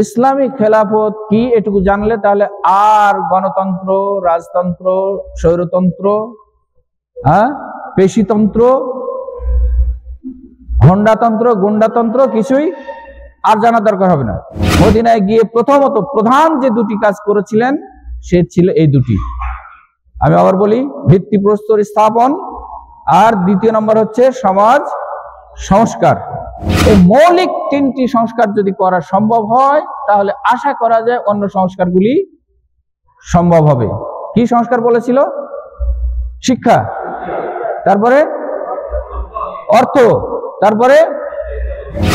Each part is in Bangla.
ইসলামী খেলাফত কি এটুকু জানলে তাহলে আর গণতন্ত্র, রাজতন্ত্র, স্বৈরতন্ত্র, পেশিতন্ত্র, হন্ডাতন্ত্র, গুন্ডাতন্ত্র কিছুই আর জানার দরকার হবে না। মদিনায় গিয়ে প্রথমত প্রধান যে দুটি কাজ করেছিলেন সে ছিল এই দুটি। আমি আবার বলি, ভিত্তিপ্রস্তর স্থাপন, আর দ্বিতীয় নম্বর হচ্ছে সমাজ সংস্কার। এই মৌলিক তিনটি সংস্কার যদি করা সম্ভব হয় তাহলে আশা করা যায় অন্য সংস্কারগুলি সম্ভব হবে। কি সংস্কার বলেছিল? শিক্ষা, তারপরে অর্থ, তারপরে।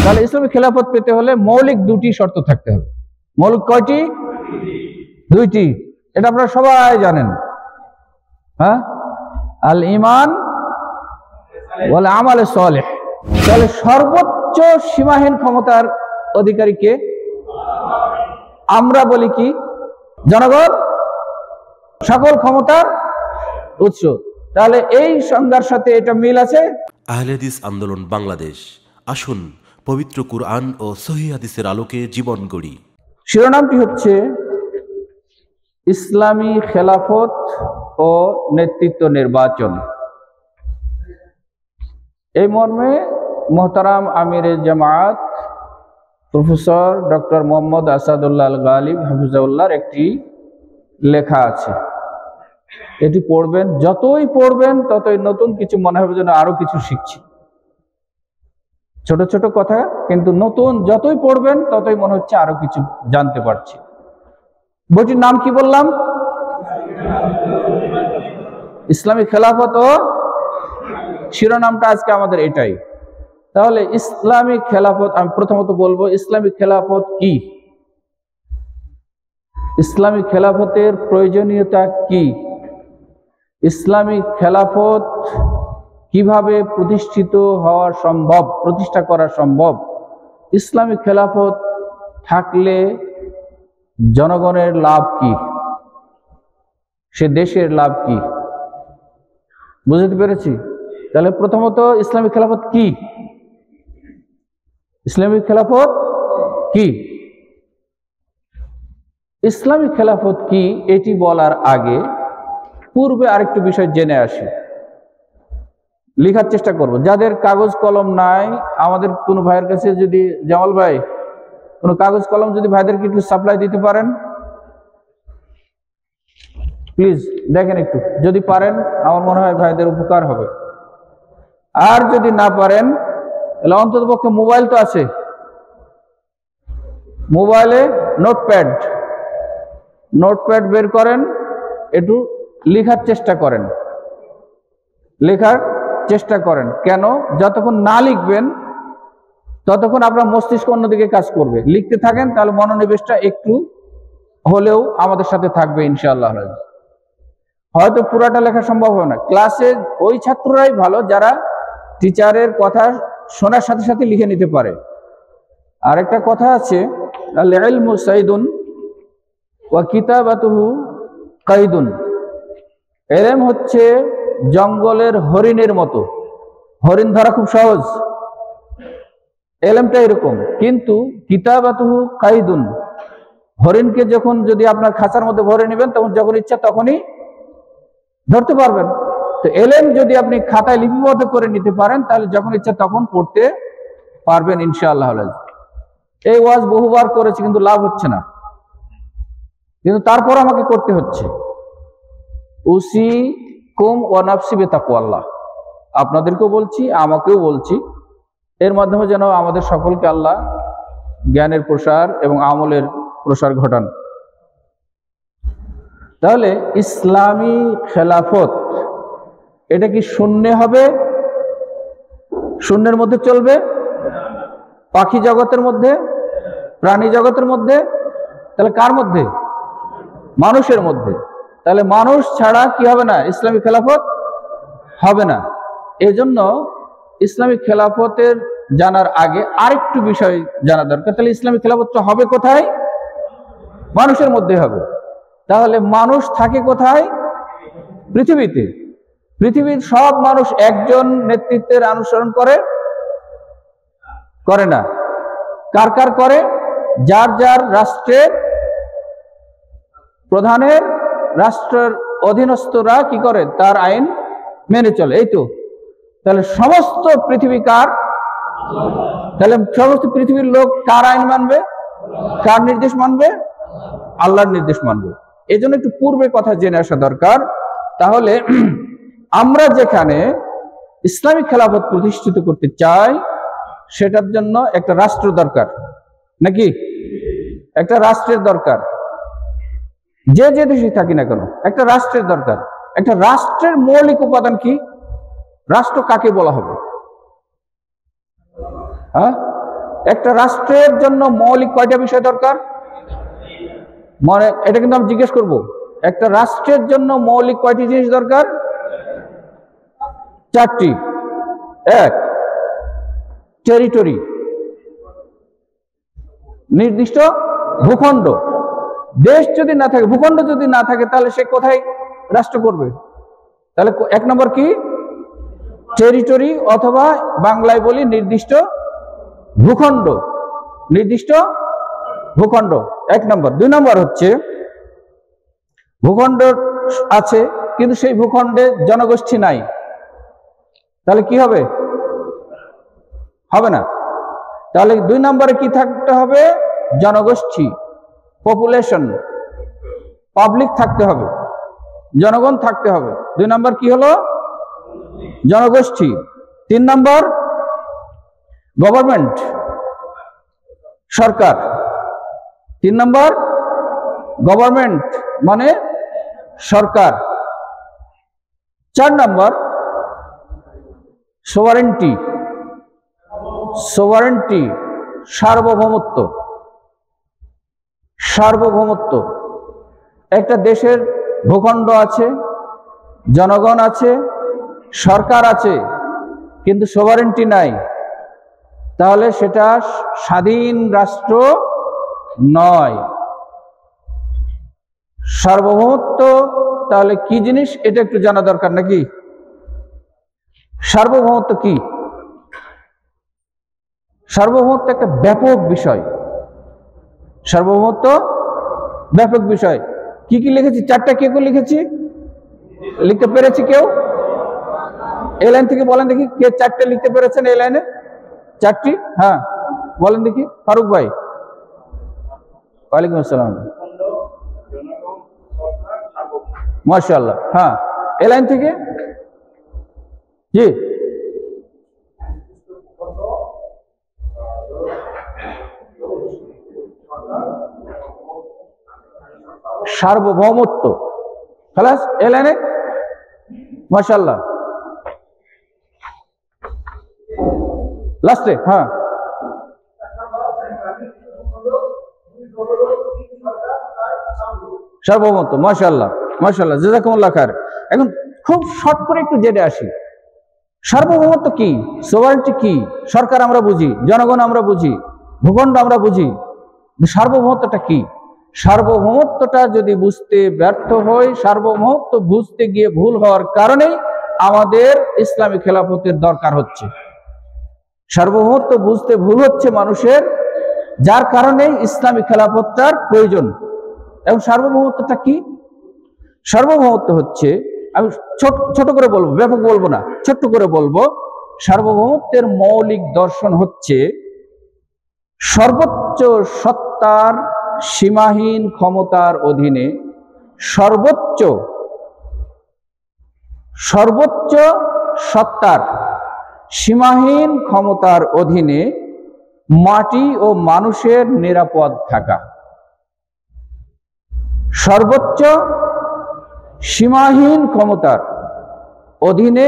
তাহলে ইসলামী খেলাফত পেতে হলে মৌলিক দুটি শর্ত থাকতে হবে। মৌলিক কয়টি? দুইটি। এটা আপনারা সবাই জানেন। আল ঈমান ওয়াল আমাল সালেহ। তাহলে সর্বোচ্চ সীমাহীন ক্ষমতার অধিকারী কে? আমরা বলি কি? জনগণ সকল ক্ষমতার উৎস। তাহলে এই সংজ্ঞার সাথে এটা মিল আছে। আহলে হাদিস আন্দোলন বাংলাদেশ, আসুন পবিত্র কুরআন ও সহিহ হাদিসের আলোকে জীবন গড়ি। শিরোনামটি হচ্ছে ইসলামী খেলাফত ও নেতৃত্ব নির্বাচন। এই মর্মে মোহতারাম আমিরে জামাত প্রফেসর ডক্টর মোহাম্মদ আসাদুল্লাহ আল গালিব হাফিজাহুল্লাহর একটি লেখা আছে। এটি পড়বেন, যতই পড়বেন ততই নতুন কিছু মনে হবে, যেন আরো কিছু শিখছি। ছোট ছোট কথা, কিন্তু নতুন যতই পড়বেন ততই মনে হচ্ছে আরো কিছু জানতে পারছি। বইটির নাম কি বললাম? ইসলামী খেলাফত ও, শিরোনামটা আজকে আমাদের এটাই। তাহলে ইসলামী খেলাফত, আমি প্রথমত বলবো ইসলামী খেলাফত কি, ইসলামী খেলাফতের প্রয়োজনীয়তা কি, ইসলামী খেলাফত কিভাবে প্রতিষ্ঠা করা সম্ভব, ইসলামী খেলাফত থাকলে জনগণের লাভ কি, সে দেশের লাভ কি, বুঝতে পেরেছি? তাহলে প্রথমত ইসলামী খেলাফত কি, ইসলামী খেলাফত কি, ইসলামী খেলাফত কি এটি বলার আগে পূর্বে আরেকটু বিষয় জেনে আসি। লেখার চেষ্টা করব। যাদের কাগজ কলম নাই, আমাদের কোনো ভাইয়ের কাছে যদি, জামাল ভাই কোনো কাগজ কলম যদি ভাইদেরকে একটু সাপ্লাই দিতে পারেন প্লিজ, দেখেন একটু, যদি পারেন আমার মনে হয় ভাইদের উপকার হবে। আর যদি না পারেন তাহলে অন্তত পক্ষে মোবাইল তো আছে, মোবাইলে নোটপ্যাড বের করেন, একটু লেখার চেষ্টা করেন। কেন? যতক্ষণ না লিখবেন ততক্ষণ আপনার মস্তিষ্ক অন্যদিকে কাজ করবে। লিখতে থাকেন, তাহলে মনোনিবেশটা একটু হলেও আমাদের সাথে থাকবে ইনশাআল্লাহ। হয়তো পুরাটা লেখা সম্ভব হবে না, ক্লাসে ওই ছাত্ররাই ভালো যারা টিচারের কথা শোনার সাথে সাথে লিখে নিতে পারে। আর একটা কথা আছে, আল ইলমু সাইদুন ওয়া কিতাবাতুহু কাইদুন। ইলম হচ্ছে জঙ্গলের হরিণের মতো, হরিণ ধরা খুব সহজ, ইলমটা এরকম। কিন্তু কিতাবাতুহু কাইদুন, হরিণকে যখন যদি আপনার খাঁচার মধ্যে ভরে নেবেন তখন যখন ইচ্ছা তখনই ধরতে পারবেন। তো ইলম যদি আপনি খাতায় লিপিবদ্ধ করে নিতে পারেন তাহলে যখন ইচ্ছা তখন পড়তে পারবেন ইনশাআল্লাহ। এই ওয়াজ বহুবার করেছি কিন্তু লাভ হচ্ছে না, কিন্তু তারপর আমাকে করতে হচ্ছে। উসিকুম ওয়া নাফসি বিতাকওয়াল্লাহ, আপনাদেরকেও বলছি আমাকেও বলছি, এর মাধ্যমে যেন আমাদের সকলকে আল্লাহ জ্ঞানের প্রসার এবং আমলের প্রসার ঘটান। তাহলে ইসলামী খেলাফত এটা কি শূন্য হবে? শূন্যের মধ্যে চলবে? পাখি জগতের মধ্যে, প্রাণী জগতের মধ্যে? তাহলে কার মধ্যে? মানুষের মধ্যে। তাহলে মানুষ ছাড়া কি হবে না? ইসলামী খেলাফত হবে না। এজন্য ইসলামী খেলাফতের জানার আগে আরেকটু বিষয় জানা দরকার। তাহলে ইসলামী খেলাফতটা হবে কোথায়? মানুষের মধ্যে হবে। তাহলে মানুষ থাকে কোথায়? পৃথিবীতে। পৃথিবীর সব মানুষ একজন নেতৃত্বের অনুসরণ করে না? কার কার করে? যার যার রাষ্ট্রের প্রধানের রাষ্ট্রের অধীনস্থরা কি করে, তার আইন মেনে চলে। এই তো, তাহলে সমস্ত পৃথিবীকার, তাহলে সমস্ত পৃথিবীর লোক কার আইন মানবে, কার নির্দেশ মানবে? আল্লাহর নির্দেশ মানবে। এই জন্য একটু পূর্বে কথা জেনে আসা দরকার। তাহলে আমরা যেখানে ইসলামিক খেলাফত প্রতিষ্ঠিত করতে চাই, সেটার জন্য একটা রাষ্ট্র দরকার, নাকি? একটা রাষ্ট্রের দরকার। যে যে দেশে থাকি না কেন, একটা রাষ্ট্রের দরকার। একটা রাষ্ট্রের মৌলিক উপাদান কি? রাষ্ট্র কাকে বলা হবে? হ্যাঁ, একটা রাষ্ট্রের জন্য মৌলিক কয়টা বিষয় দরকার? মানে এটা কিন্তু আমি জিজ্ঞেস করব, একটা রাষ্ট্রের জন্য মৌলিক কয়টি জিনিস দরকার? 4টি। এক, টেরিটরি, নির্দিষ্ট ভূখণ্ড। দেশ যদি না থাকে, ভূখণ্ড যদি না থাকে, তাহলে সে কোথায় রাষ্ট্র করবে? তাহলে 1 নম্বর কি? টেরিটরি, অথবা বাংলায় বলি নির্দিষ্ট ভূখণ্ড। নির্দিষ্ট ভূখণ্ড 1 নম্বর। 2 নম্বর হচ্ছে ভূখণ্ড আছে কিন্তু সেই ভূখণ্ডে জনগোষ্ঠী নাই, তাহলে কি হবে? হবে না। তাহলে 2 নম্বরে কি থাকতে হবে? জনগোষ্ঠী, পপুলেশন, পাবলিক থাকতে হবে, জনগণ থাকতে হবে। 2 নম্বর কি হলো? জনগোষ্ঠী। 3 নম্বর গভর্নমেন্ট, সরকার। 3 নম্বর গভর্নমেন্ট মানে সরকার। 4 নম্বর সোভারেন্টি, সোভারেন্টি সার্বভৌমত্ব। সার্বভৌমত্ব, একটা দেশের ভূখণ্ড আছে, জনগণ আছে, সরকার আছে, কিন্তু সোভারেন্টি নাই, তাহলে সেটা স্বাধীন রাষ্ট্র নয়। সার্বভৌমত্ব তাহলে কি জিনিস, এটা একটু জানা দরকার, নাকি? সার্বভৌমত্ব কি? সার্বভৌমত্ব একটা ব্যাপক বিষয়। সার্বভৌমত্ব ব্যাপক বিষয়। কি কি লিখেছি? 4টা কে লিখেছি? লিখতে পেরেছি কেউ? এই লাইন থেকে বলেন দেখি, কে 4টে লিখতে পেরেছেন এই লাইনে? 4টি? হ্যাঁ বলেন দেখি, ফারুক ভাই। ওয়ালাইকুম আসসালাম। মাশাআল্লাহ। হ্যাঁ, এই লাইন থেকে জি। সার্বভৌমত্ব, খালাস এই লাইনে। মাশাআল্লাহ। লাস্টে হ্যাঁ, সার্বভৌমত্ব। মাশাআল্লাহ, মাশাআল্লাহ, জাযাকুমুল্লাহ খায়ের। এখন খুব শর্ট করে একটু জেনে আসি, সার্বভৌমত্ব কি, সোভারেন্টি কি? সরকার আমরা বুঝি, জনগণ আমরা বুঝি, ভূখণ্ড আমরা বুঝি, সার্বভৌমত্বটা কি? সার্বভৌমত্বটা যদি বুঝতে ব্যর্থ হই, সার্বভৌমত্ব বুঝতে গিয়ে ভুল হওয়ার কারণেই আমাদের ইসলামী খেলাফতের দরকার হচ্ছে। সার্বভৌমত্ব বুঝতে ভুল হচ্ছে মানুষের, যার কারণে ইসলামী খেলাফতটার প্রয়োজন। এবং সার্বভৌমত্বটা কি? সার্বভৌমত্ব হচ্ছে, আমি ছোট করে বলবো, ব্যাপক বলবো না, ছোট্ট করে বলবো। সার্বভৌমত্বের মৌলিক দর্শন হচ্ছে সর্বোচ্চ সত্তার সীমাহীন ক্ষমতার অধীনে সর্বোচ্চ সত্তার সীমাহীন ক্ষমতার অধীনে মাটি ও মানুষের নিরাপদ থাকা। সর্বোচ্চ সীমাহীন ক্ষমতার অধীনে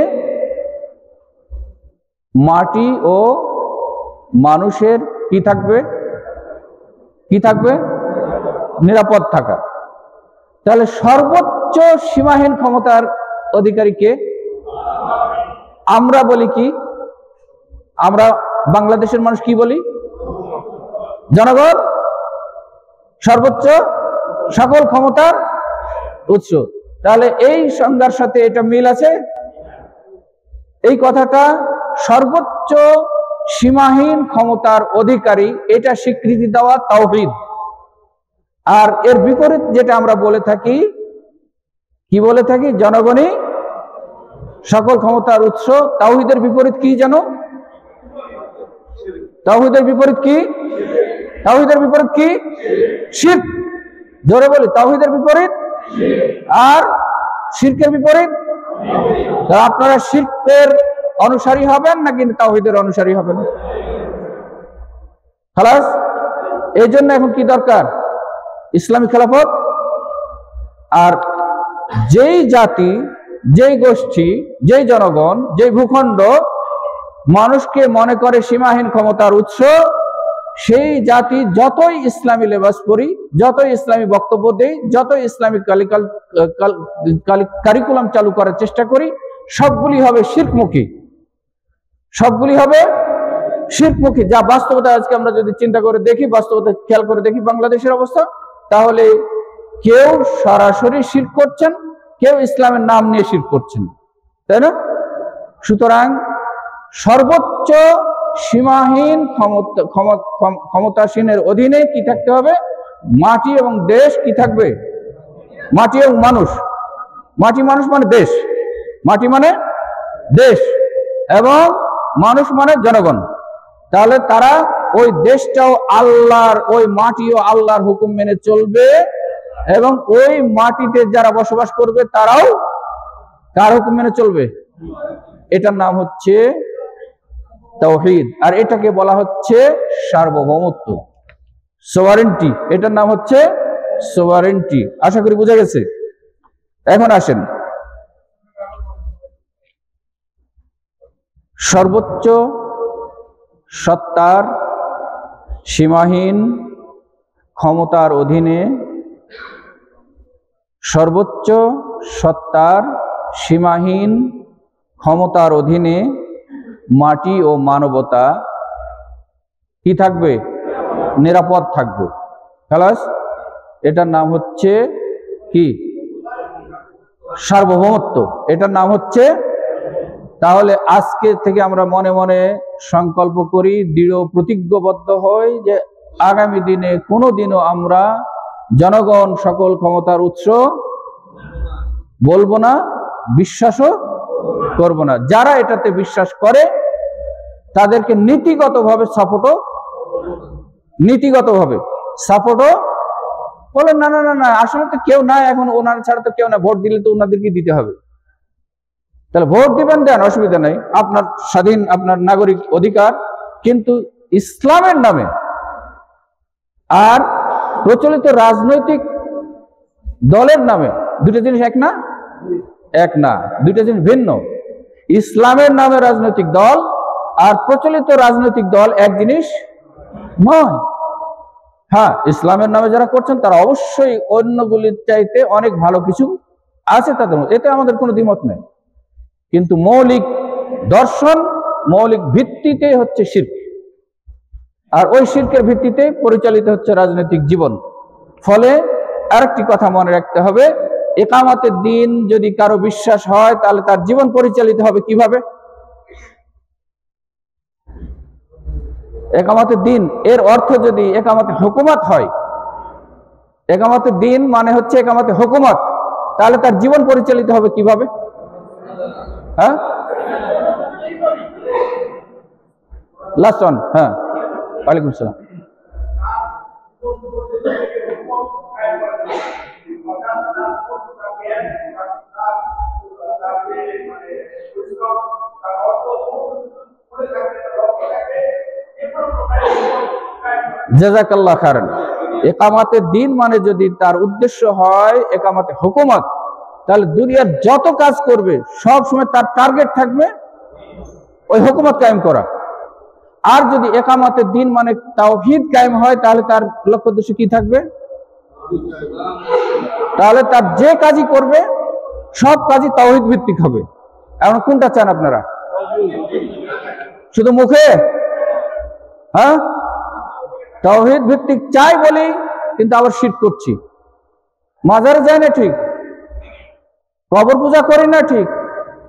মাটি ও মানুষের কি থাকবে? কি থাকবে? নিরাপদ থাকা। তাহলে সর্বোচ্চ সীমাহীন ক্ষমতার অধিকারী কে? আমরা বলি কি? আমরা বাংলাদেশের মানুষ কি বলি? জনগণ সর্বোচ্চ সকল ক্ষমতার উৎস। তাহলে এই সংজ্ঞার সাথে এটা মিল আছে। এই কথাটা সর্বোচ্চ সীমাহীন ক্ষমতার অধিকারী, এটা স্বীকৃতি দেওয়া তাওহীদ। আর এর বিপরীত যেটা আমরা বলে থাকি, কি বলে থাকি? জনগণই সকল ক্ষমতার উৎস। তাওহীদের বিপরীত কি জানো? তাওহীদের বিপরীত কি? তাওহীদের বিপরীত কি? শিরক। জোরে বলি, তাওহীদের বিপরীত আর শিরকের বিপরীত। তা আপনারা শিরকের অনুসারী হবেন নাকি তাওহীদের অনুসারী হবেন? খালাস। এই জন্য এখন কি দরকার? ইসলামী খেলাফত। আর যেই জাতি, যেই গোষ্ঠী, যেই জনগণ, যেই ভূখণ্ড মানুষকে মনে করে সীমাহীন ক্ষমতার উৎস, সেই জাতি যতই ইসলামী লেবাস পরি, যতই ইসলামী বক্তব্য দেই, যতই ইসলামিক কারিকুলাম চালু করার চেষ্টা করি, সবগুলি হবে শিরকমুখী, সবগুলি হবে শিরকমুখী। যা বাস্তবতা আজকে আমরা যদি চিন্তা করে দেখি, বাস্তবতা খেয়াল করে দেখি বাংলাদেশের অবস্থা, তাহলে কেউ সরাসরি শিরক করছেন, কেউ ইসলামের নাম নিয়ে শিরক করছেন, তাই না? সুতরাং সর্বোচ্চ সীমাহীন ক্ষমতাসীনের অধীনে কি থাকতে হবে? মাটি এবং দেশ কি থাকবে? মাটি এবং মানুষ। মাটি মানুষ মানে দেশ, মাটি মানে দেশ এবং মানুষ মানে জনগণ। তাহলে তারা ওই দেশটাও আল্লাহর, ওই মাটিও আল্লাহর হুকুম মেনে চলবে এবং ওই মাটিতে যারা বসবাস করবে তারাও কার হুকুম মেনে চলবে। এটার নাম হচ্ছে তাওহীদ। আর এটাকে বলা হচ্ছে সার্বভৌমত্ব, সোভারেন্টি। এটার নাম হচ্ছে সোভারেন্টি। আশা করি বোঝা গেছে। এখন আসেন, সর্বোচ্চ সত্তার সীমাহীন ক্ষমতার অধীনে, সর্বোচ্চ সত্তার সীমাহীন ক্ষমতার অধীনে মাটি ও মানবতা কি থাকবে? নিরাপদ থাকবে। খালাস। এটার নাম হচ্ছে কি? সার্বভৌমত্ব। এটার নাম হচ্ছে। তাহলে আজকে থেকে আমরা মনে মনে সংকল্প করি, দৃঢ় প্রতিজ্ঞবদ্ধ হই যে আগামী দিনে কোনোদিনও আমরা জনগণ সকল ক্ষমতার উৎস বলবো না, বিশ্বাসও করব না। যারা এটাতে বিশ্বাস করে তাদেরকে নীতিগতভাবে সাপোর্টও বলেন। না না না না, আসলে তো কেউ নাই, এখন ওনার ছাড়া তো কেউ না, ভোট দিলে তো ওনাদেরকে দিতে হবে। তাহলে ভোট দিবেন, দেন, অসুবিধা নাই, আপনার স্বাধীন, আপনার নাগরিক অধিকার। কিন্তু ইসলামের নামে আর প্রচলিত রাজনৈতিক দলের নামে দুটো জিনিস এক না, এক না, দুটো জিনিস ভিন্ন। ইসলামের নামে রাজনৈতিক দল আর প্রচলিত রাজনৈতিক দল এক জিনিস নয়। হ্যাঁ, ইসলামের নামে যারা করছেন তারা অবশ্যই অন্যগুলির চাইতে অনেক ভালো কিছু আছে তাদের মধ্যে, এতে আমাদের কোনো দ্বিমত নেই। কিন্তু মৌলিক দর্শন, মৌলিক ভিত্তিতে হচ্ছে শিরক, আর ওই শিরকের ভিত্তিতে পরিচালিত হচ্ছে রাজনৈতিক জীবন। ফলে আরেকটি কথা মনে রাখতে হবে, ইকামতের দিন যদি কারো বিশ্বাস হয় তাহলে তার জীবন পরিচালিত হবে কিভাবে? একামতের দিন এর অর্থ যদি একামতে হুকুমত হয়, একামতের দিন মানে হচ্ছে একামতে হুকুমত, তাহলে তার জীবন পরিচালিত হবে কিভাবে? হ্যাঁ, লাস্ট অন। হ্যাঁ, ওয়ালাইকুম আসসালাম। জাযাকাল্লাহ খায়রান। ইকামাতের দিন মানে যদি তার উদ্দেশ্য হয় ইকামাতে হুকুমত, তাহলে দুনিয়ার যত কাজ করবে সব সময় তার টার্গেট থাকবে ওই হুকুমত কায়েম করা। আর যদি ইকামাতের দিন মানে তাওহীদ কায়েম হয়, তাহলে তার লক্ষ্য উদ্দেশ্য কি থাকবে? তাহলে তার যে কাজই করবে সব কাজই তাওহীদ ভিত্তিক হবে। এখন কোনটা চান আপনারা? শুধু মুখে? হ্যাঁ, তাওহীদ ভিত্তিক চাই বলি কিন্তু আবার শিরক করছি। মাজারে যায় না ঠিক, কবর পূজা করি না ঠিক,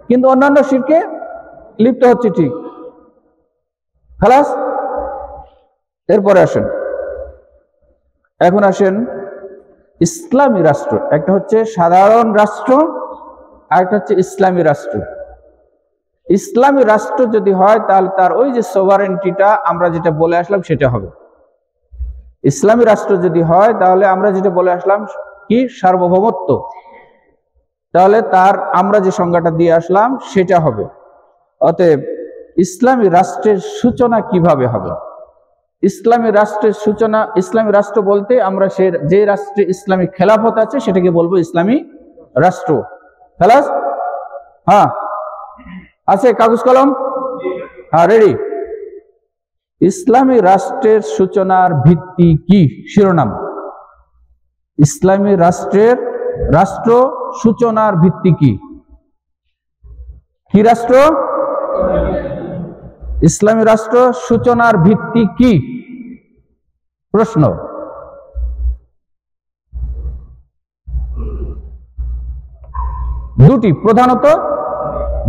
কিন্তু অন্যান্য শিরকে লিপ্ত হচ্ছে ঠিক। খালাস। এরপরে আসেন, এখন আসেন ইসলামী রাষ্ট্র। একটা হচ্ছে সাধারণ রাষ্ট্র, আর একটা হচ্ছে ইসলামী রাষ্ট্র। ইসলামী রাষ্ট্র যদি হয় তাহলে তার ওই যে সোভারেন্টিটা আমরা যেটা বলে আসলাম সেটা হবে। ইসলামী রাষ্ট্র যদি হয় তাহলে আমরা যেটা বলে আসলাম কি, সার্বভৌমত্ব, তাহলে তার আমরা যে সংজ্ঞাটা দিয়ে আসলাম সেটা হবে। অতএব ইসলামী রাষ্ট্রের সূচনা কিভাবে হবে? ইসলামী রাষ্ট্রের সূচনা, ইসলামী রাষ্ট্র বলতে আমরা যে রাষ্ট্রে ইসলামী খেলাফত আছে সেটাকে বলবো ইসলামী রাষ্ট্র। খালাস? হ্যাঁ, আছে কাগজ কলম? হ্যাঁ, রেডি। ইসলামী রাষ্ট্রের সূচনার ভিত্তি কি? শিরোনাম, ইসলামী রাষ্ট্র সূচনার ভিত্তি কি? কি রাষ্ট্র? ইসলামী রাষ্ট্র সূচনার ভিত্তি কি? প্রশ্ন। দুটি, প্রধানত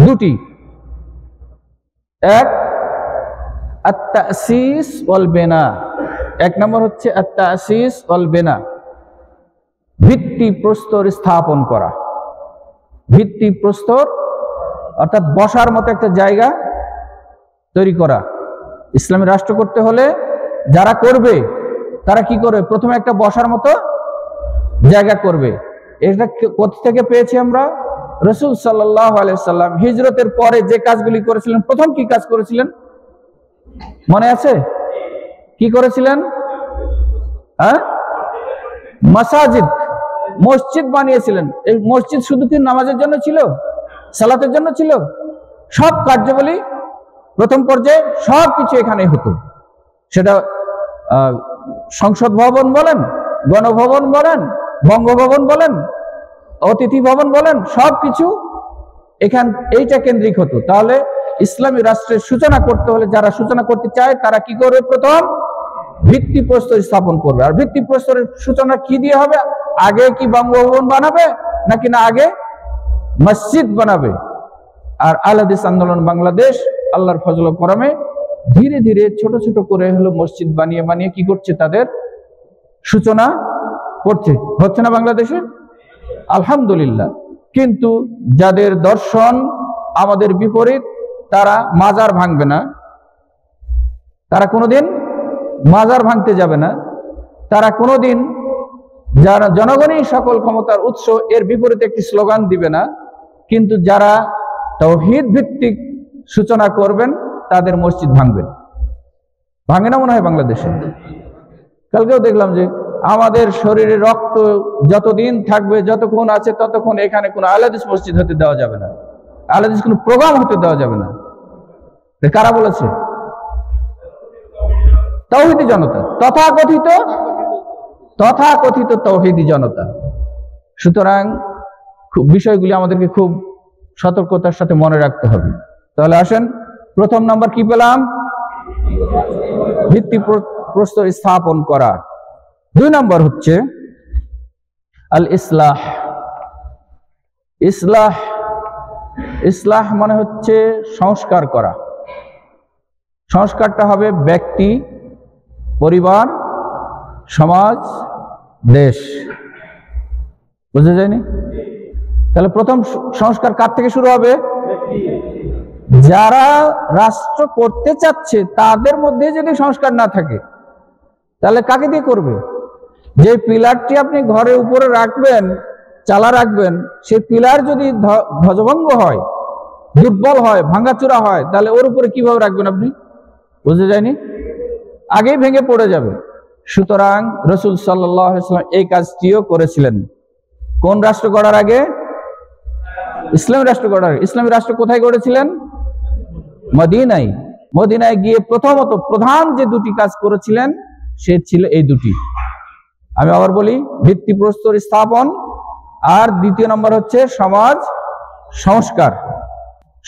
দুটি। এক, আত-তাসিস ওয়াল বিনা। এক নম্বর হচ্ছে আত-তাসিস ওয়াল বিনা, ভিত্তি প্রস্তর স্থাপন করা। ভিত্তি প্রস্তর অর্থাৎ বসার মতো একটা জায়গা তৈরি করা। ইসলামী রাষ্ট্র করতে হলে যারা করবে তারা কি করবে? প্রথমে একটা বসার মতো জায়গা করবে। এটা কোথা থেকে পেয়েছি আমরা? রাসূল সাল্লাল্লাহু আলাইহি সাল্লাম হিজরতের পরে যে কাজগুলি করেছিলেন, প্রথম কি কাজ করেছিলেন মনে আছে? কি করেছিলেন? হ্যাঁ, মাসাজিদ, মসজিদ বানিয়েছিলেন। এই মসজিদ শুধু কি নামাজের জন্য ছিল, সালাতের জন্য ছিল? সব কার্যাবলী প্রথম পর্যায়ে সব কিছু এখানে হতো। সেটা সংসদ ভবন বলেন, গণভবন বলেন, বঙ্গভবন বলেন, অতিথি ভবন বলেন, সবকিছু এইটা কেন্দ্রিক হতো। তাহলে ইসলামী রাষ্ট্রের সূচনা করতে হলে যারা সূচনা করতে চায় তারা কি করবে? প্রথম ভিত্তি প্রস্তর স্থাপন করবে। আর ভিত্তি প্রস্তরের সূচনা কি দিয়ে হবে? আগে কি বঙ্গভবন বানাবে নাকি না আগে মসজিদ বানাবে? আর আহলে হাদিস আন্দোলন বাংলাদেশ আল্লাহর ফজল ও করমে ধীরে ধীরে ছোট ছোট করে হলো মসজিদ বানিয়ে বানিয়ে কি করছে? তাদের সূচনা করছে। হচ্ছে না বাংলাদেশে? আলহামদুলিল্লাহ। কিন্তু যাদের দর্শন আমাদের বিপরীত, তারা মাজার ভাঙবে না, তারা কোনোদিন মাজার ভাঙতে যাবে না, তারা কোনোদিন যারা জনগণই সকল ক্ষমতার উৎস এর বিপরীতে একটি স্লোগান দিবে না। কিন্তু যারা তাওহীদ ভিত্তিক সূচনা করবেন তাদের মসজিদ ভাঙবেন। ভাঙে না মনে হয় বাংলাদেশে? কালকেও দেখলাম যে আমাদের শরীরে রক্ত যতদিন থাকবে, যতক্ষণ আছে ততক্ষণ এখানে কোনো আহলে হাদিস মসজিদ হতে দেওয়া যাবে না, আহলে হাদিস কোনো প্রোগ্রাম হতে দেওয়া যাবে না। কারা বলেছে? তাওহীদি জনতা, তথাকথিত তাওহীদি জনতা। সুতরাং বিষয়গুলি আমাদেরকে খুব সতর্কতার সাথে মনে রাখতে হবে। তাহলে আসেন, প্রথম নাম্বার কি পেলাম? ভিত্তি প্রস্তর স্থাপন করা। দুই নম্বর হচ্ছে আল ইসলাহ। ইসলাহ মানে হচ্ছে সংস্কার করা। সংস্কারটা হবে ব্যক্তি, পরিবার, সমাজ, দেশ। বুঝা যায়নি? তাহলে প্রথম সংস্কার কার থেকে শুরু হবে? যারা রাষ্ট্র করতে চাচ্ছে তাদের মধ্যে যদি সংস্কার না থাকে তাহলে কাকে দিয়ে করবে? যে পিলারটি আপনি ঘরের উপরে রাখবেন, চালা রাখবেন, সেই পিলার যদি ধ্বজভঙ্গ হয়, দুর্বল হয়, ভাঙাচোরা হয়, তাহলে ওর উপরে কিভাবে রাখবেন আপনি? বুঝে যায়নি? আগেই ভেঙে পড়ে যাবে। সুতরাং রাসূল সাল্লাল্লাহু আলাইহি ওয়াসাল্লাম এই কাজটিও করেছিলেন। কোন রাষ্ট্র গড়ার আগে? ইসলামী রাষ্ট্র গড়ার আগে। ইসলামী রাষ্ট্র কোথায় গড়েছিলেন? মদিনায়। মদিনায় গিয়ে প্রথমত প্রধান যে দুটি কাজ করেছিলেন সে ছিল এই দুটি। আমি আবার বলি, ভিত্তি প্রস্তর স্থাপন, আর দ্বিতীয় নম্বর হচ্ছে সমাজ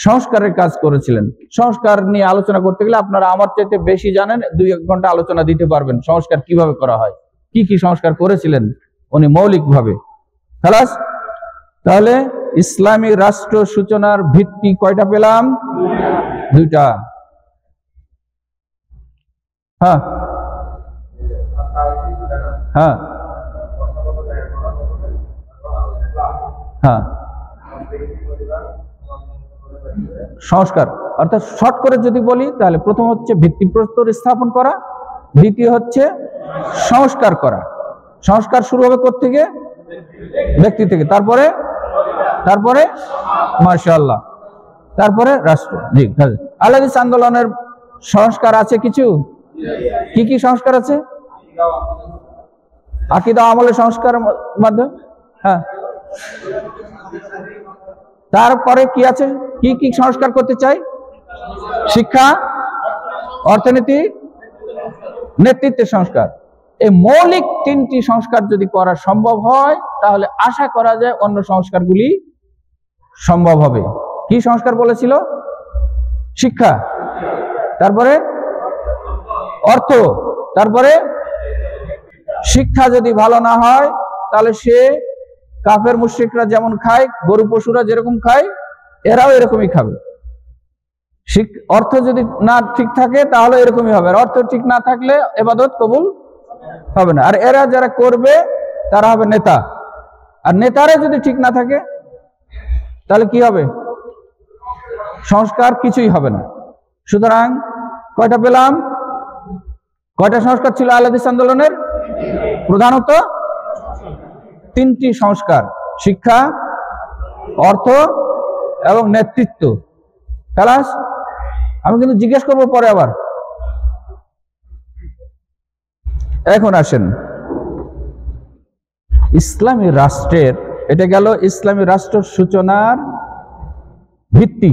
সংস্কারের কাজ করেছিলেন। সংস্কার নিয়ে আলোচনা করতে গেলে আপনারা আমার চাইতে বেশি জানেন, 2-1 ঘন্টা আলোচনা দিতে পারবেন সংস্কার কিভাবে করা হয়, কি কি সংস্কার করেছিলেন উনি মৌলিকভাবে। খালাস? তাহলে ইসলামী রাষ্ট্র সূচনার ভিত্তি কয়টা পেলাম? দুইটা। হ্যাঁ হ্যাঁ হ্যাঁ, সংস্কার অর্থাৎ শর্ট করে যদি বলি তাহলে প্রথম হচ্ছে ভিত্তিপ্রস্তর স্থাপন করা, দ্বিতীয় হচ্ছে সংস্কার করা। সংস্কার শুরু হবে কোত্থেকে? ব্যক্তি থেকে, তারপরে তারপরে মাশাআল্লাহ, তারপরে রাষ্ট্র। জি, আহলে হাদিস আন্দোলনের সংস্কার আছে কিছু। কি কি সংস্কার আছে? আকীদা আমলের সংস্কার মাধ্যমে, হ্যাঁ। তারপরে কি আছে? কি কি সংস্কার করতে চাই? শিক্ষা, অর্থনীতি, নেতৃত্বের সংস্কার। এই মৌলিক তিনটি সংস্কার যদি করা সম্ভব হয় তাহলে আশা করা যায় অন্য সংস্কারগুলি সম্ভব হবে। কি সংস্কার বলেছিল? শিক্ষা, তারপরে অর্থ, তারপরে শিক্ষা যদি ভালো না হয় তাহলে সে কাফের মুশরিকরা যেমন খায়, গরু পশুরা যেরকম খায় এরাও এরকমই খাবে। অর্থ যদি না ঠিক থাকে তাহলে এরকমই হবে, আর অর্থ ঠিক না থাকলে ইবাদত কবুল হবে না। আর এরা যারা করবে তারা হবে নেতা, আর নেতারা যদি ঠিক না থাকে তাহলে কি হবে? সংস্কার কিছুই হবে না। সুতরাং কয়টা পেলাম? কয়টা সংস্কার ছিল আহলে হাদিস আন্দোলনের? প্রধানত তিনটি সংস্কার: শিক্ষা, অর্থ এবং নেতৃত্ব। খালাস। আমি কিন্তু জিজ্ঞেস করবো পরে আবার। এখন আসেন ইসলামী রাষ্ট্রের, এটা গেল ইসলামী রাষ্ট্র সূচনার ভিত্তি।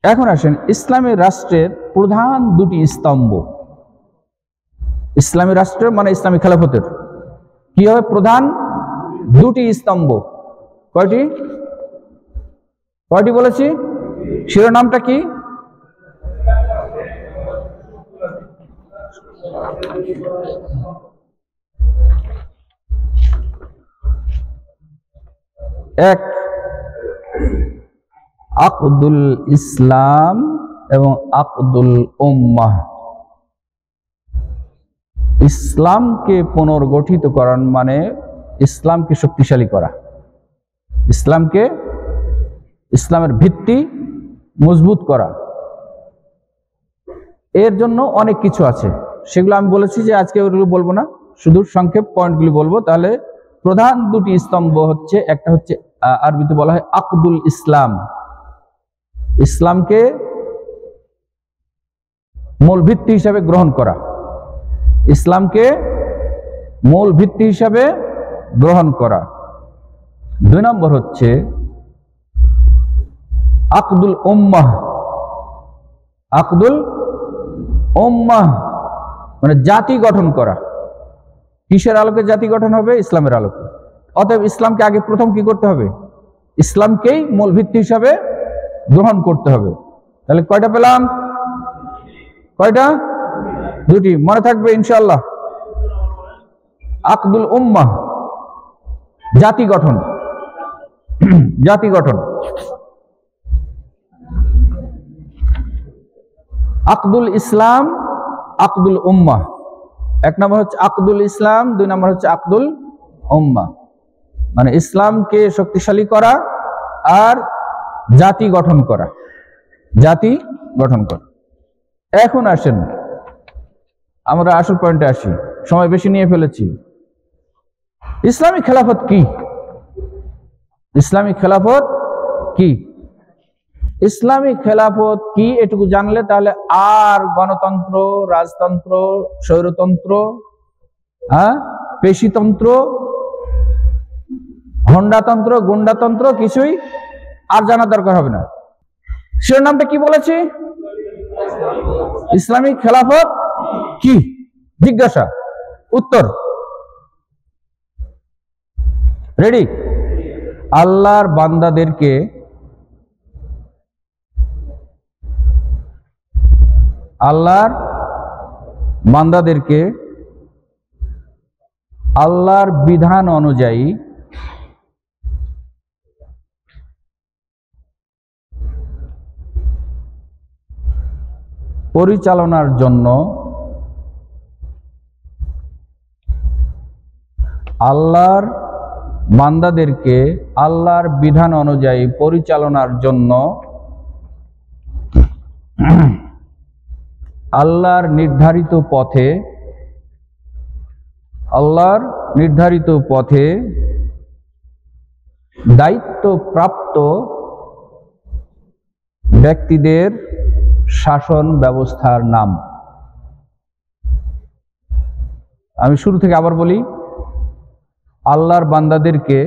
এখন আসেন ইসলামী রাষ্ট্রের প্রধান দুটি স্তম্ভ। ইসলামী রাষ্ট্রের মানে ইসলামী খেলাফতের কি হবে? প্রধান দুটি স্তম্ভ। কয়টি? কয়টি বলেছি? শিরোনামটা কি? এক, আকদুল ইসলাম এবং আকদুল উম্মাহ। ইসলামকে পুনর্গঠিত করার মানে ইসলামকে শক্তিশালী করা, ইসলামের ভিত্তি মজবুত করা। এর জন্য অনেক কিছু আছে, সেগুলো আমি বলেছি যে আজকে ওগুলো বলবো না, শুধু সংক্ষেপ পয়েন্টগুলি বলবো। তাহলে প্রধান দুটি স্তম্ভ হচ্ছে, একটা হচ্ছে আরবিতে বলা হয় আকদুল ইসলাম, ইসলামকে মূল ভিত্তি হিসাবে গ্রহণ করা, ইসলামকে মূল ভিত্তি হিসাবে গ্রহণ করা। দুই নম্বর হচ্ছে আকদুল উম্মাহ। আকদুল উম্মাহ মানে জাতি গঠন করা। কিসের আলোকে জাতি গঠন হবে? ইসলামের আলোকে। অতএব ইসলামকে আগে প্রথম কি করতে হবে? ইসলামকেই মূল ভিত্তি হিসাবে গ্রহণ করতে হবে। তাহলে কয়টা পেলাম? কয়টা? দুটি। মনে থাকবে ইনশাআল্লাহ। আকদুল উম্মাহ জাতি গঠন, জাতি গঠন। আকদুল ইসলাম, আকদুল উম্মাহ। এক নম্বর হচ্ছে আকদুল ইসলাম, দুই নম্বর হচ্ছে আকদুল উম্মাহ। মানে ইসলামকে শক্তিশালী করা আর জাতি গঠন করা, জাতি গঠন করা। এখন আসেন আমরা আসল পয়েন্টে আসি, সময় বেশি নিয়ে ফেলেছি। ইসলামী খেলাফত কি? ইসলামী খেলাফত কি? ইসলামী খেলাফত কি এটুকু জানলে তাহলে আর গণতন্ত্র, রাজতন্ত্র, স্বৈরতন্ত্র, পেশিতন্ত্র, হন্ডাতন্ত্র, গুন্ডাতন্ত্র কিছুই আর জানার দরকার হবে না। শিরোনামটা কি বলেছি? ইসলামী খেলাফত কি? জিজ্ঞাসা, উত্তর রেডি? আল্লাহর বান্দাদেরকে আল্লাহর বিধান অনুযায়ী পরিচালনার জন্য আল্লাহর বান্দাদেরকে আল্লাহর বিধান অনুযায়ী পরিচালনার জন্য আল্লাহর নির্ধারিত পথে দায়িত্বপ্রাপ্ত ব্যক্তিদের শাসন ব্যবস্থার নাম। আমি শুরু থেকে আবার বলি, আল্লাহর বান্দাদেরকে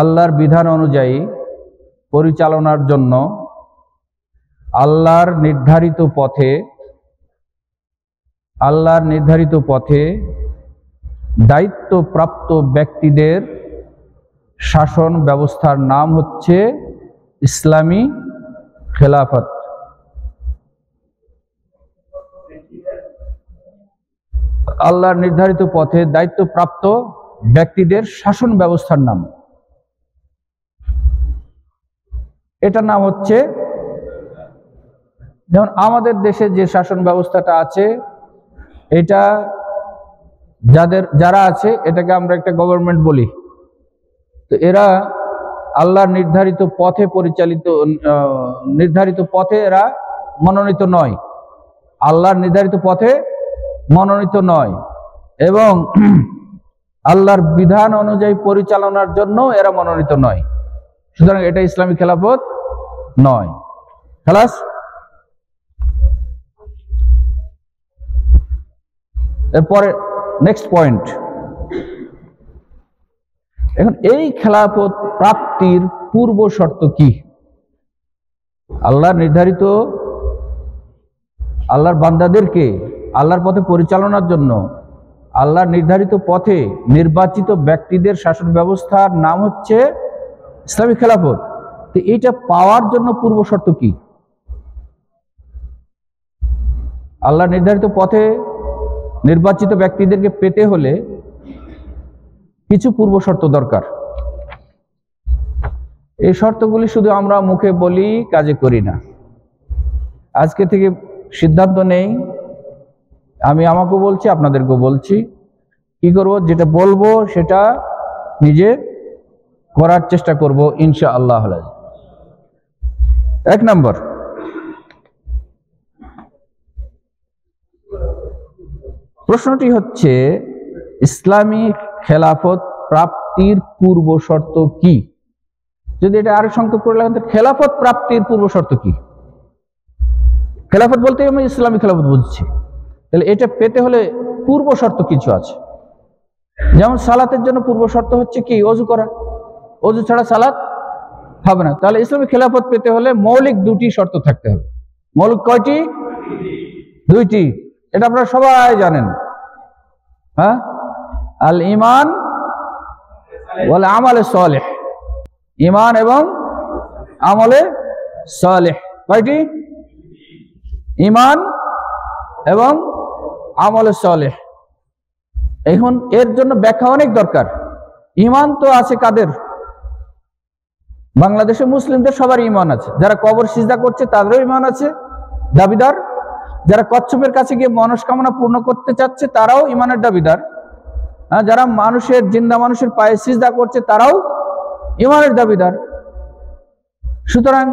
আল্লাহর বিধান অনুযায়ী পরিচালনার জন্য আল্লাহর নির্ধারিত পথে দায়িত্বপ্রাপ্ত ব্যক্তিদের শাসন ব্যবস্থার নাম হচ্ছে ইসলামী খেলাফত। আল্লাহর নির্ধারিত পথে দায়িত্বপ্রাপ্ত ব্যক্তিদের শাসন ব্যবস্থার নাম, এটার নাম হচ্ছে, যেমন আমাদের দেশে যে শাসন ব্যবস্থাটা আছে, এটা যারা আছে এটাকে আমরা একটা গভর্নমেন্ট বলি। তো এরা আল্লাহর নির্ধারিত পথে এরা মনোনীত নয়, আল্লাহর নির্ধারিত পথে মনোনীত নয়, এবং আল্লাহর বিধান অনুযায়ী পরিচালনার জন্য এরা মনোনীত নয়। সুতরাং এটা ইসলামী খেলাফত নয়। খালাস। এরপরে নেক্সট পয়েন্ট। এখন এই খেলাফত প্রাপ্তির পূর্ব শর্ত কি? আল্লাহর বান্দাদেরকে আল্লাহর পথে পরিচালনার জন্য আল্লাহর নির্ধারিত পথে নির্বাচিত ব্যক্তিদের শাসন ব্যবস্থার নাম হচ্ছে ইসলামী খেলাফত। তো এইটা পাওয়ার জন্য পূর্ব শর্ত কি? আল্লাহর নির্ধারিত পথে নির্বাচিত ব্যক্তিদেরকে পেতে হলে কিছু পূর্ব শর্ত দরকার। এই শর্তগুলি শুধু আমরা মুখে বলি, কাজে করি না। আজকে থেকে সিদ্ধান্ত নেই, আমি আমাকেও বলছি, আপনাদেরকেও বলছি, কি করব, যেটা বলবো সেটা নিজে করার চেষ্টা করব ইনশাআল্লাহ। 1 নম্বর, প্রশ্নটি হচ্ছে ইসলামী খেলাফত প্রাপ্তির পূর্ব শর্ত কি? যদি এটা আরো সংক্ষেপ করে লাগেন, খেলাফত প্রাপ্তির পূর্ব শর্ত কি? খেলাফত বলতে আমি ইসলামী খেলাফত বুঝছি, তাহলে এটা পেতে হলে পূর্ব শর্ত কিছু আছে। যেমন সালাতের জন্য পূর্ব শর্ত হচ্ছে কি? ওযু করা। ওযু ছাড়া সালাত হবে না। তাহলে ইসলামী খেলাফত পেতে হলে মৌলিক 2টি শর্ত থাকতে হবে। মৌলিক কয়টি? 2টি। এটা আপনারা সবাই জানেন। হ্যাঁ, আল ঈমান ওয়াল আমালে সালেহ। ঈমান এবং আমলে সালেহ কয়টি? ঈমান এবং আমলে সালেহ। এখন এর জন্য ব্যাখ্যা অনেক দরকার। ঈমান তো আছে কাদের? বাংলাদেশে মুসলিমদের সবারই ঈমান আছে। যারা কবর সিজদা করছে তাদেরও ঈমান আছে, দাবিদার। যারা কচ্ছপের কাছে গিয়ে মনস্কামনা পূর্ণ করতে চাচ্ছে তারাও ঈমানের দাবিদার। যারা জিন্দা মানুষের পায়ে সিজদা করছে তারাও ঈমানের দাবিদার। সুতরাং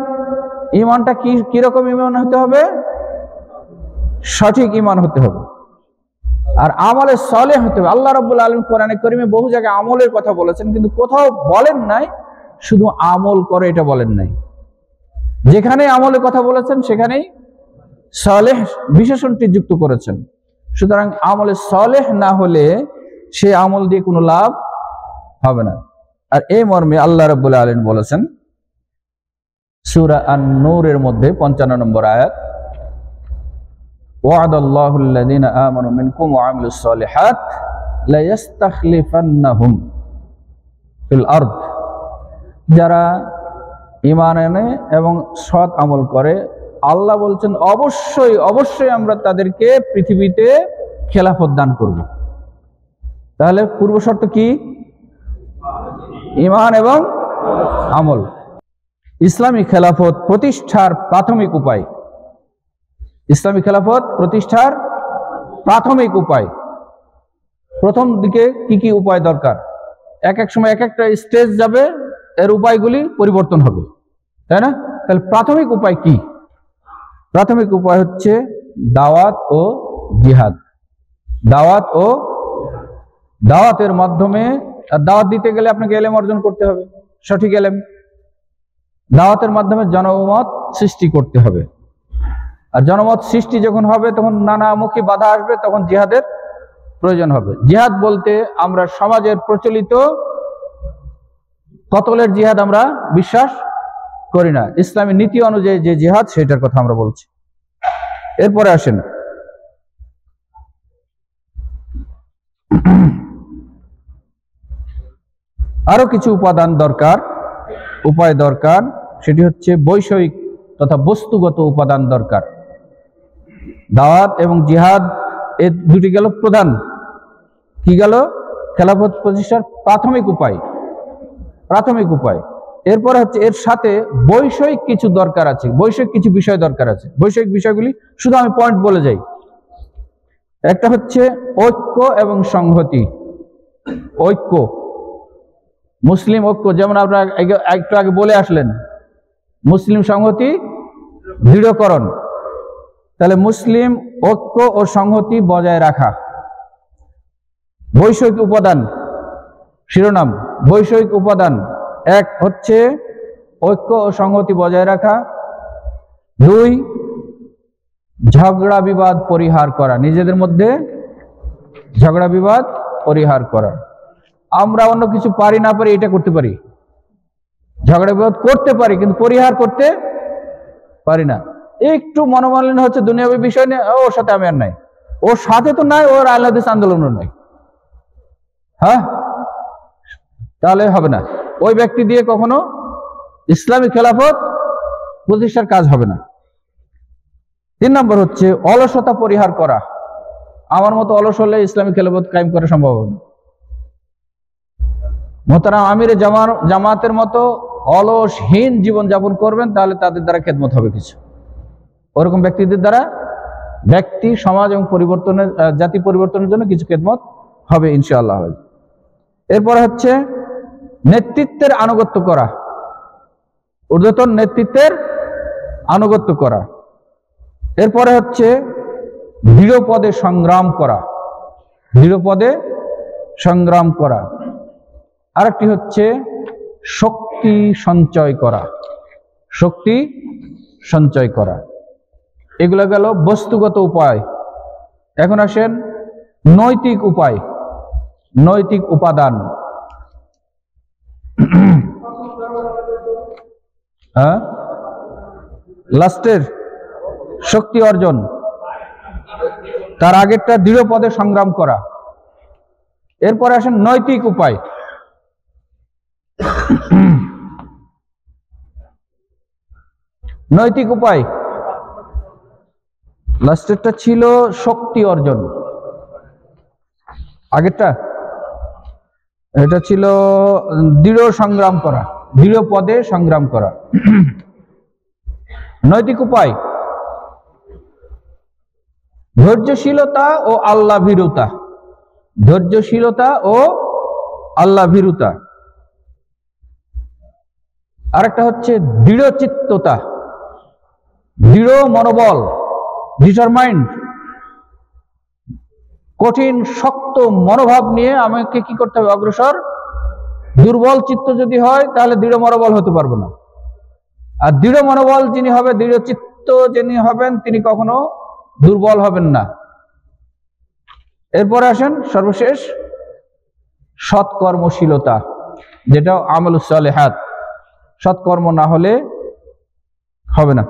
ঈমানটা কিরকম ঈমান হতে হবে? সঠিক ঈমান হতে হবে। আর আমলে সালেহ হতে হবে। আল্লাহ রাব্বুল আলামিন কোরআনে কারীমে বহু জায়গায় আমলের কথা বলেছেন, কিন্তু কোথাও বলেন নাই শুধু আমল করে, এটা বলেন নাই। যেখানে আমলের কথা বলেছেন সেখানেই সালেহ বিশেষণটি যুক্ত করেছেন। সুতরাং আমলে সালেহ না হলে সে আমল দিয়ে কোনো লাভ হবে না। আর এই মর্মে আল্লাহ রাব্বুল আলামিন বলেছেন সূরা আন-নূরের মধ্যে 55 নম্বর আয়াত, ওয়া'দাল্লাহু আল্লাযীনা আমানু মিনকুম ওয়া আমিলুস সালিহাত লা ইস্তাখলিফান্নাহুম ফিল আরদ। যারা ঈমান আনে এবং সৎ আমল করে, আল্লাহ বলছেন অবশ্যই অবশ্যই আমরা তাদেরকে পৃথিবীতে খেলাফত দান করব। তাহলে পূর্ব শর্ত কি? ঈমান এবং আমল। ইসলামী খেলাফত প্রতিষ্ঠার প্রাথমিক উপায়। ইসলামী খেলাফত প্রতিষ্ঠার প্রাথমিক উপায়, প্রথম দিকে কি কি উপায় দরকার, এক এক সময় এক একটা স্টেজ যাবে, এর উপায়গুলি পরিবর্তন হবে, তাই না? তাহলে প্রাথমিক উপায় কি? প্রাথমিক উপায় হচ্ছে দাওয়াত ও জিহাদ। দাওয়াতের মাধ্যমে, দাওয়াত দিতে গেলে আপনাকে এলেম অর্জন করতে হবে, সঠিক এলেম। দাওয়াতের মাধ্যমে জনমত সৃষ্টি করতে হবে, আর জনমত সৃষ্টি যখন হবে তখন নানামুখী বাধা আসবে, তখন জিহাদের প্রয়োজন হবে। জিহাদ বলতে আমরা সমাজের প্রচলিত কতলের জিহাদ আমরা বিশ্বাস করি না, ইসলামী নীতি অনুযায়ী যে জিহাদ সেটার কথা আমরা বলছি। এরপরে আসেন আরো কিছু উপায় দরকার, সেটি হচ্ছে বৈষয়িক তথা বস্তুগত উপাদান দরকার। দাওয়াত এবং জিহাদ এই দুটি গেল প্রধান, কি গেল? খেলাফত প্রতিষ্ঠার প্রাথমিক উপায়। এরপরে হচ্ছে এর সাথে বৈষয়িক কিছু দরকার আছে, বৈষয়িক কিছু বিষয় দরকার আছে। বৈষয়িক বিষয়গুলি শুধু আমি পয়েন্ট বলে যাই। একটা হচ্ছে ঐক্য এবং সংহতি। ঐক্য, মুসলিম ঐক্য, যেমন আপনারা একটু আগে বলে আসলেন, মুসলিম সংহতি দৃঢ়করণ। তাহলে মুসলিম ঐক্য ও সংহতি বজায় রাখা। বৈষয়িক উপাদান, শিরোনাম বৈষয়িক উপাদান। এক হচ্ছে ঐক্য ও সংহতি বজায় রাখা। 2, ঝগড়া বিবাদ পরিহার করা, নিজেদের মধ্যে ঝগড়া বিবাদ পরিহার করা। আমরা অন্য কিছু পারি না পারি, এটা করতে পারি, ঝগড়া বিবাদ করতে পারি, কিন্তু পরিহার করতে পারি না। একটু মনোমালিন্য হচ্ছে দুনিয়াবী বিষয় নিয়ে, ওর সাথে আমি আর নাই, ওর সাথে তো নাই, ওর আহলে হাদিস আন্দোলনও নাই, হ্যাঁ, তাহলে হবে না। ওই ব্যক্তি দিয়ে কখনো ইসলামী খেলাফত প্রতিষ্ঠার কাজ হবে না। 3 নম্বর হচ্ছে অলসতা পরিহার করা। আমার মতো অলস হলে ইসলামী খেলাফত কায়েম করা সম্ভব হবে না। মোহতারাম আমিরে জামাতের মতো অলসহীন জীবন যাপন করবেন, তাহলে তাদের দ্বারা খেদমত হবে কিছু। ওরকম ব্যক্তিদের দ্বারা ব্যক্তি, সমাজ এবং জাতি পরিবর্তনের জন্য কিছু খেদমত হবে ইনশাআল্লাহ। এরপরে হচ্ছে নেতৃত্বের আনুগত্য করা, ঊর্ধ্বতন নেতৃত্বের আনুগত্য করা। এরপরে হচ্ছে দৃঢ় পদে সংগ্রাম করা। আরেকটি হচ্ছে শক্তি সঞ্চয় করা। এগুলো গেল বস্তুগত উপায়। এখন আসেন নৈতিক উপাদান। লাস্টের শক্তি অর্জন, তার আগেরটা দৃঢ় পদে সংগ্রাম করা। এরপরে আসেন নৈতিক উপায়। লাস্টেরটা ছিল শক্তি অর্জন, আগেরটা এটা ছিল দৃঢ় পদে সংগ্রাম করা। নৈতিক উপায় ধৈর্যশীলতা ও আল্লাহ ভীরুতা। আরেকটা হচ্ছে দৃঢ়চিত্ততা, দৃঢ় মনোবল, ডিটারমাইন্ড, কঠিন শক্ত মনোভাব নিয়ে আমাকে কি করতে হবে? অগ্রসর। দুর্বল চিত্ত যদি হয় তাহলে দৃঢ় মনোবল হতে পারবে না। আর দৃঢ় মনোবল যিনি হবে, দৃঢ় চিত্ত যিনি হবেন, তিনি কখনো দুর্বল হবেন না। এরপরে আসেন সর্বশেষ সৎকর্মশীলতা, যেটা আমালুস সালেহাত। সৎকর্ম না হলে হবে না।